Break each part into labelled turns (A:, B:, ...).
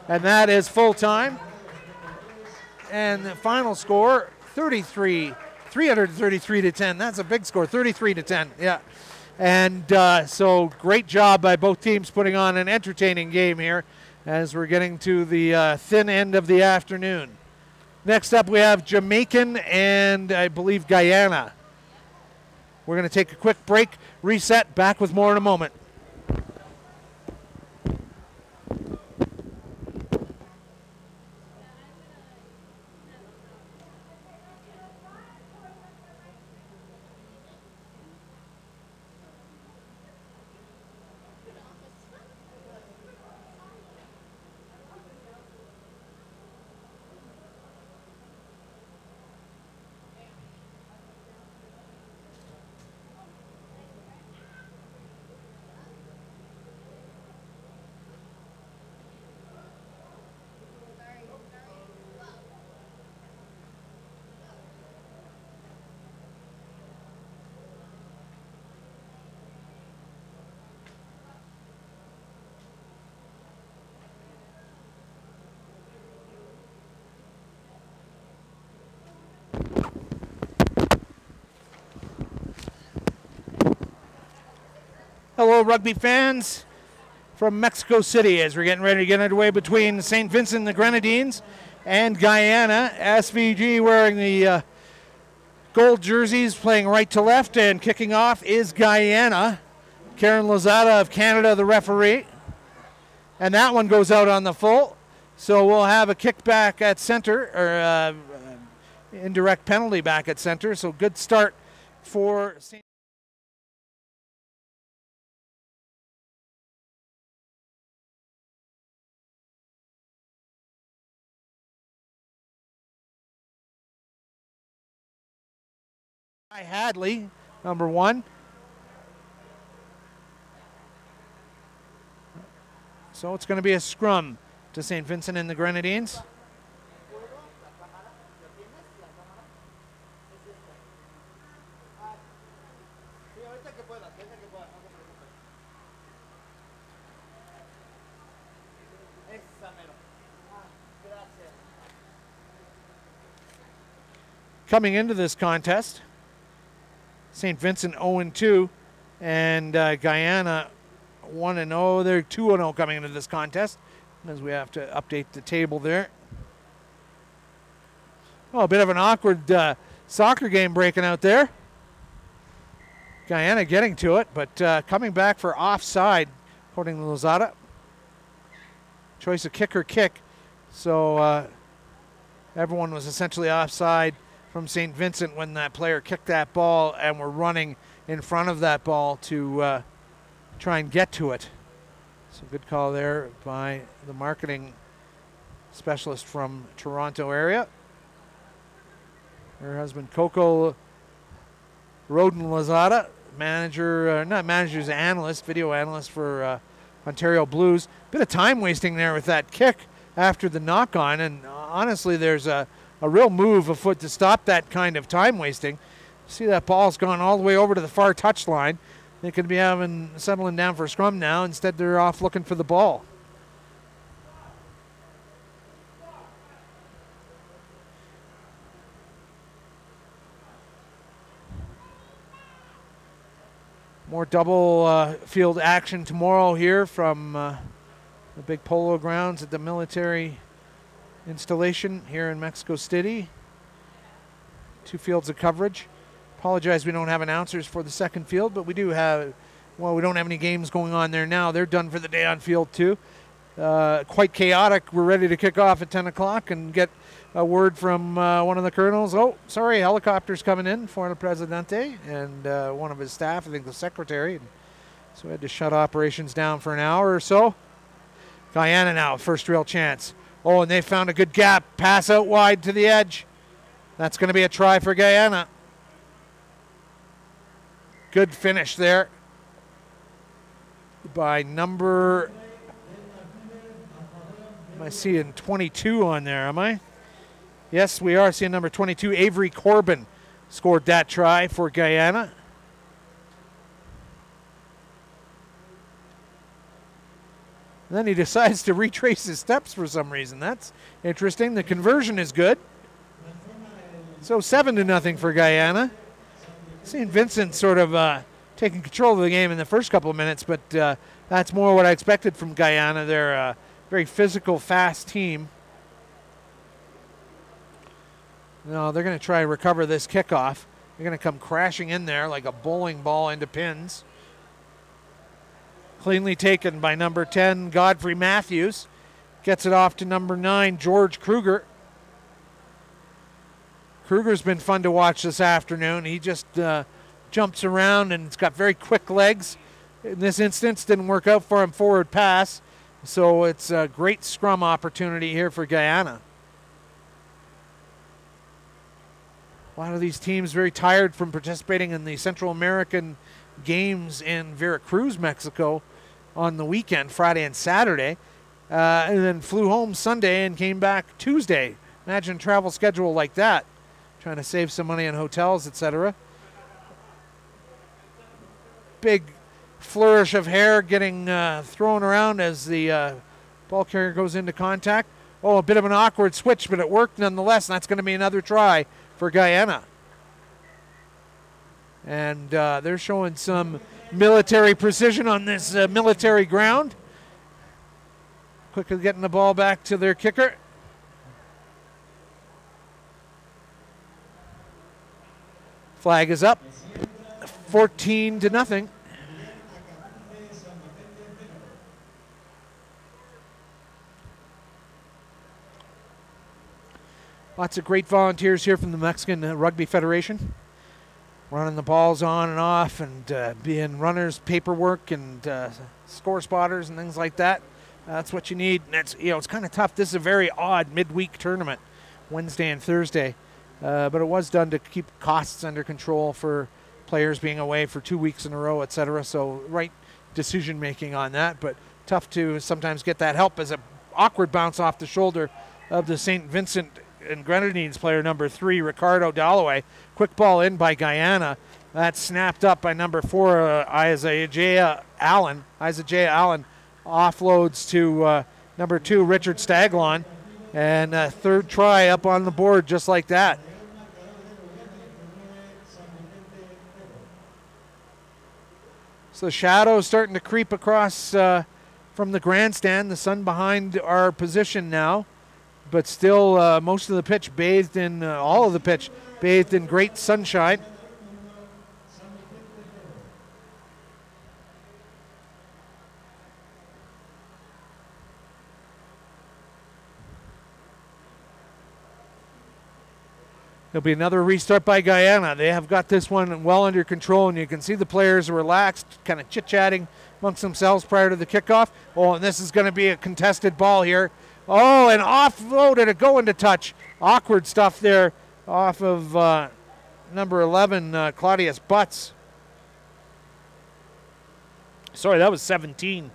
A: And that is full time. And the final score, 333 to 10. That's a big score, 33 to 10. Yeah. And so great job by both teams putting on an entertaining game here as we're getting to the thin end of the afternoon. Next up we have Jamaican and I believe Guyana. We're going to take a quick break, reset, back with more in a moment. Hello, rugby fans from Mexico City as we're getting ready to get underway between St. Vincent and the Grenadines and Guyana. SVG wearing the gold jerseys, playing right to left, and kicking off is Guyana. Karen Lozada of Canada, the referee. And that one goes out on the full. So we'll have a kickback at center, or indirect penalty back at center. So good start for St. Hadley, number 1. So it's going to be a scrum to St. Vincent and the Grenadines. Coming into this contest, St. Vincent 0-2 and Guyana 1-0. They're 2-0 coming into this contest as we have to update the table there. Oh, a bit of an awkward soccer game breaking out there. Guyana getting to it, but coming back for offside, according to Lozada. Choice of kick or kick. So everyone was essentially offside from St. Vincent when that player kicked that ball and were running in front of that ball to try and get to it. So good call there by the marketing specialist from Toronto area. Her husband Coco Roden Lozada, manager, not manager's analyst, video analyst for Ontario Blues. Bit of time wasting there with that kick after the knock on, and honestly there's a real move afoot to stop that kind of time wasting. See that ball's gone all the way over to the far touchline. They could be settling down for a scrum now. Instead, they're off looking for the ball. More double field action tomorrow here from the big polo grounds at the military installation here in Mexico City. 2 fields of coverage. Apologize we don't have announcers for the second field, but we do have, well, we don't have any games going on there now. They're done for the day on field 2. Quite chaotic. We're ready to kick off at 10 o'clock and get a word from one of the colonels. Oh, sorry, helicopter's coming in for the Presidente and one of his staff, I think the secretary. So we had to shut operations down for an hour or so. Guyana now, first real chance. Oh, and they found a good gap. Pass out wide to the edge. That's going to be a try for Guyana. Good finish there by number, am I seeing 22 on there, am I? Yes, we are seeing number 22. Avery Corbin scored that try for Guyana. And then he decides to retrace his steps for some reason. That's interesting. The conversion is good. So 7-0 for Guyana. Seeing Vincent sort of taking control of the game in the first couple of minutes, but that's more what I expected from Guyana. They're a very physical, fast team. No, they're going to try and recover this kickoff. They're going to come crashing in there like a bowling ball into pins. Cleanly taken by number 10, Godfrey Matthews. Gets it off to number 9, George Kruger. Kruger's been fun to watch this afternoon. He just jumps around and it's got very quick legs. In this instance, didn't work out for him forward pass. So it's a great scrum opportunity here for Guyana. A lot of these teams very tired from participating in the Central American games in Veracruz, Mexico on the weekend, Friday and Saturday, and then flew home Sunday and came back Tuesday. Imagine a travel schedule like that, trying to save some money on hotels, etc. Big flourish of hair getting thrown around as the ball carrier goes into contact. Oh, a bit of an awkward switch, but it worked nonetheless, and that's going to be another try for Guyana. And they're showing some military precision on this military ground. Quickly getting the ball back to their kicker. Flag is up. 14-0. Lots of great volunteers here from the Mexican Rugby Federation. Running the balls on and off and being runners, paperwork, and score spotters and things like that. That's what you need. And it's kind of tough. This is a very odd midweek tournament, Wednesday and Thursday. But it was done to keep costs under control for players being away for 2 weeks in a row, etc. So right decision making on that, but tough to sometimes get that help as an awkward bounce off the shoulder of the St. Vincent and Grenadines player number 3, Ricardo Dalloway. Quick ball in by Guyana. That's snapped up by number 4, Isaiah Allen. Isaiah Allen offloads to number 2, Richard Staglon. And third try up on the board just like that. So the shadows starting to creep across from the grandstand. The sun behind our position now. But still most of the pitch bathed in, all of the pitch bathed in great sunshine. There'll be another restart by Guyana. They have got this one well under control, and you can see the players are relaxed, kind of chit-chatting amongst themselves prior to the kickoff. Oh, and this is going to be a contested ball here. Oh, and offloaded it, go into touch. Awkward stuff there off of number 11, Claudius Butts. Sorry, that was 17.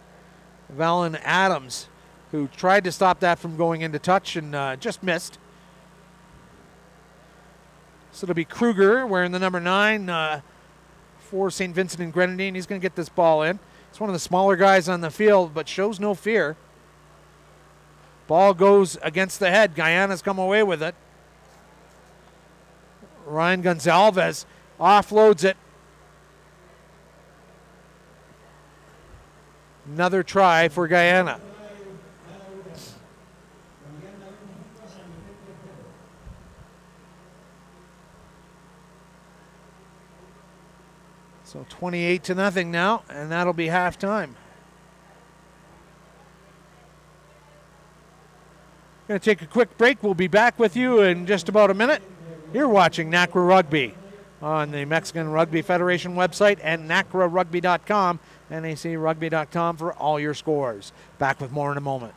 A: Valen Adams, who tried to stop that from going into touch and just missed. So it'll be Kruger wearing the number 9 for St. Vincent and Grenadine. He's going to get this ball in. He's one of the smaller guys on the field, but shows no fear. Ball goes against the head. Guyana's come away with it. Ryan Gonzalez offloads it. Another try for Guyana. So 28-0 now, and that'll be halftime. Going to take a quick break. We'll be back with you in just about a minute. You're watching NACRA Rugby on the Mexican Rugby Federation website and NACRARugby.com, NACRugby.com for all your scores. Back with more in a moment.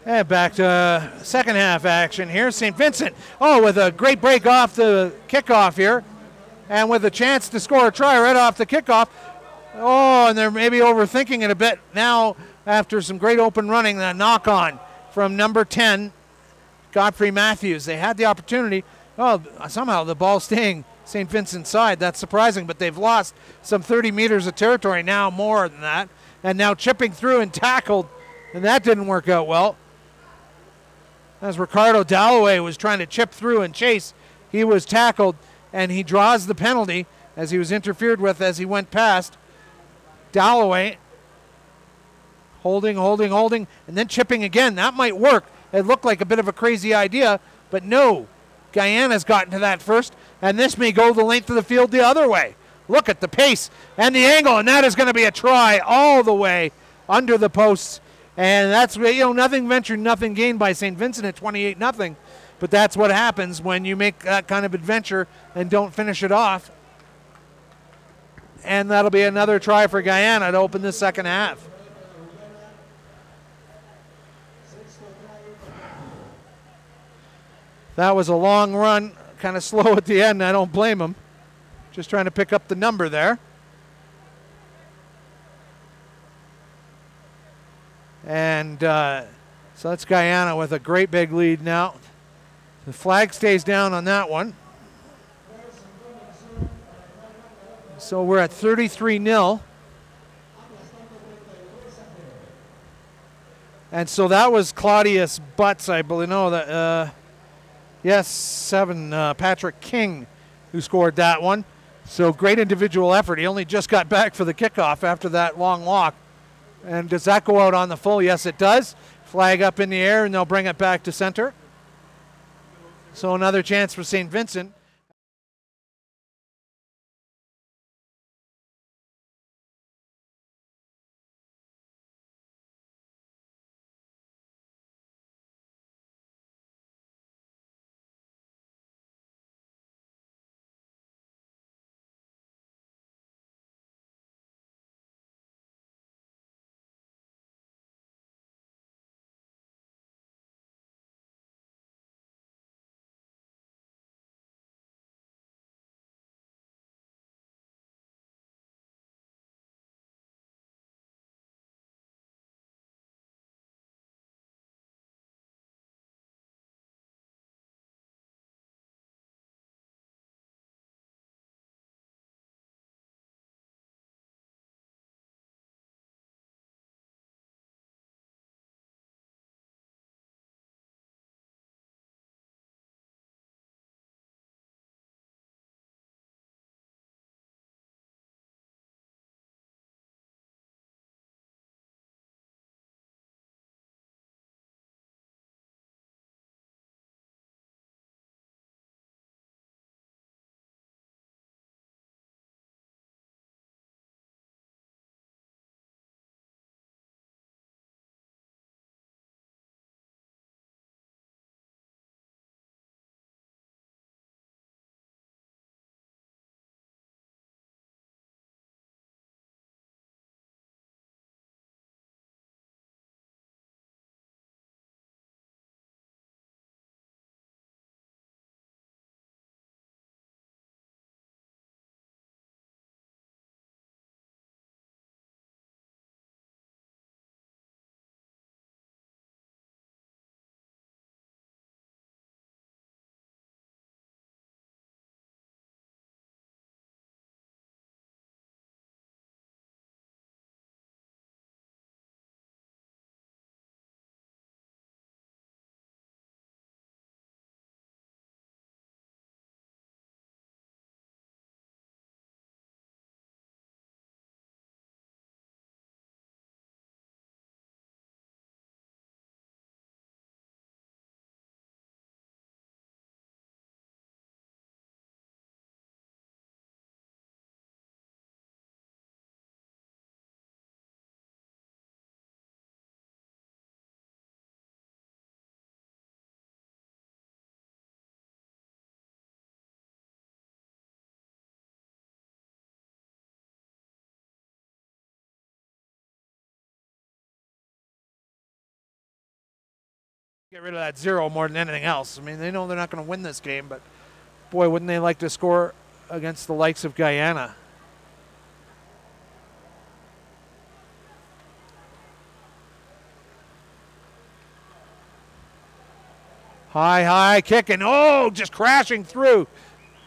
A: And back to second half action here. St. Vincent, with a great break off the kickoff here. And with a chance to score a try right off the kickoff. And they're maybe overthinking it a bit now after some great open running. The knock on from number 10, Godfrey Matthews. They had the opportunity. Somehow the ball staying St. Vincent's side. That's surprising, but they've lost some 30 meters of territory now, more than that. And now chipping through and tackled, and that didn't work out well. As Ricardo Dalloway was trying to chip through and chase, he was tackled, and he draws the penalty as he was interfered with as he went past. Dalloway holding, and then chipping again. That might work. It looked like a bit of a crazy idea, but no. Guyana's gotten to that first, and this may go the length of the field the other way. Look at the pace and the angle, and that is going to be a try all the way under the posts. And that's, nothing ventured, nothing gained by St. Vincent at 28-0. But that's what happens when you make that kind of adventure and don't finish it off. And that'll be another try for Guyana to open the second half. That was a long run, kind of slow at the end. I don't blame him. Just trying to pick up the number there. And so that's Guyana with a great big lead now. The flag stays down on that one. So we're at 33-0. And so that was Claudius Butts, I believe. No, Patrick King who scored that one. So great individual effort. He only just got back for the kickoff after that long walk. And does that go out on the full? Yes, it does. Flag up in the air, and they'll bring it back to center. So another chance for St. Vincent. Get rid of that 0 more than anything else. I mean, they know they're not going to win this game, but boy, wouldn't they like to score against the likes of Guyana. High kick, and oh, just crashing through.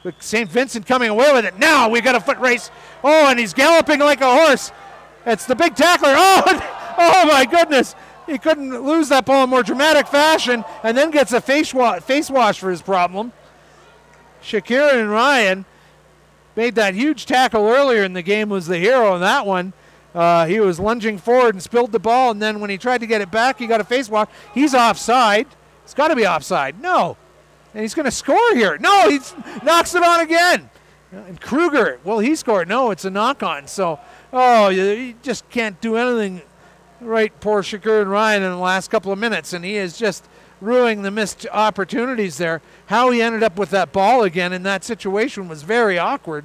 A: But St. Vincent coming away with it. Now we got a foot race. Oh, and he's galloping like a horse. It's the big tackler. Oh my goodness. He couldn't lose that ball in more dramatic fashion, and then gets a face wash for his problem. Shakir and Ryan made that huge tackle earlier in the game, was the hero in that one. He was lunging forward and spilled the ball, and then when he tried to get it back, he got a face wash. He's offside. It's got to be offside. No. And he's going to score here. No, he knocks it on again. And Kruger, well, he scored. No, it's a knock-on. So, you just can't do anything right, poor Shakur and Ryan, in the last couple of minutes. And he is just ruining the missed opportunities there. How he ended up with that ball again in that situation was very awkward.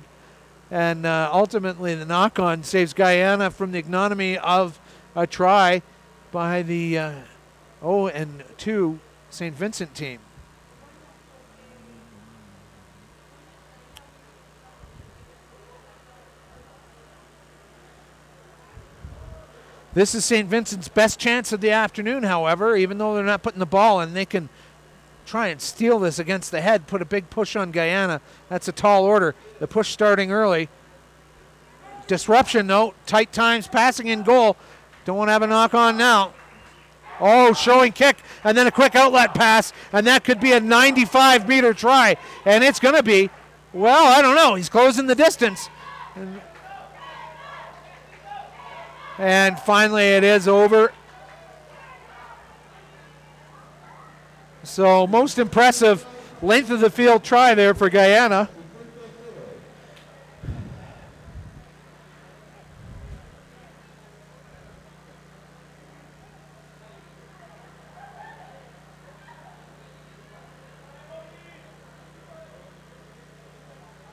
A: And ultimately, the knock-on saves Guyana from the ignominy of a try by the 0-2 St. Vincent team. This is St. Vincent's best chance of the afternoon, however, even though they're not putting the ball in. They can try and steal this against the head, put a big push on Guyana. That's a tall order. The push starting early. Disruption, though. Tight times, passing in goal. Don't want to have a knock-on now. Oh, showing kick, and then a quick outlet pass, and that could be a 95-meter try. And it's going to be, well, I don't know. He's closing the distance. And finally, it is over. So, most impressive length of the field try there for Guyana.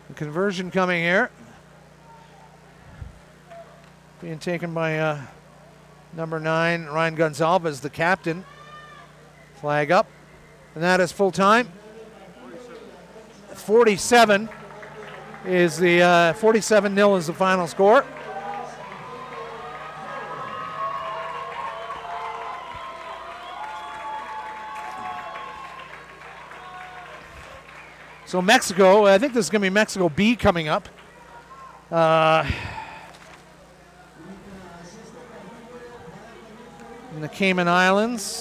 A: The conversion coming here. Being taken by number 9, Ryan Gonzalez, the captain. Flag up. And that is full time. 47 is the 47-0 is the final score. So Mexico, I think this is going to be Mexico B coming up. In the Cayman Islands.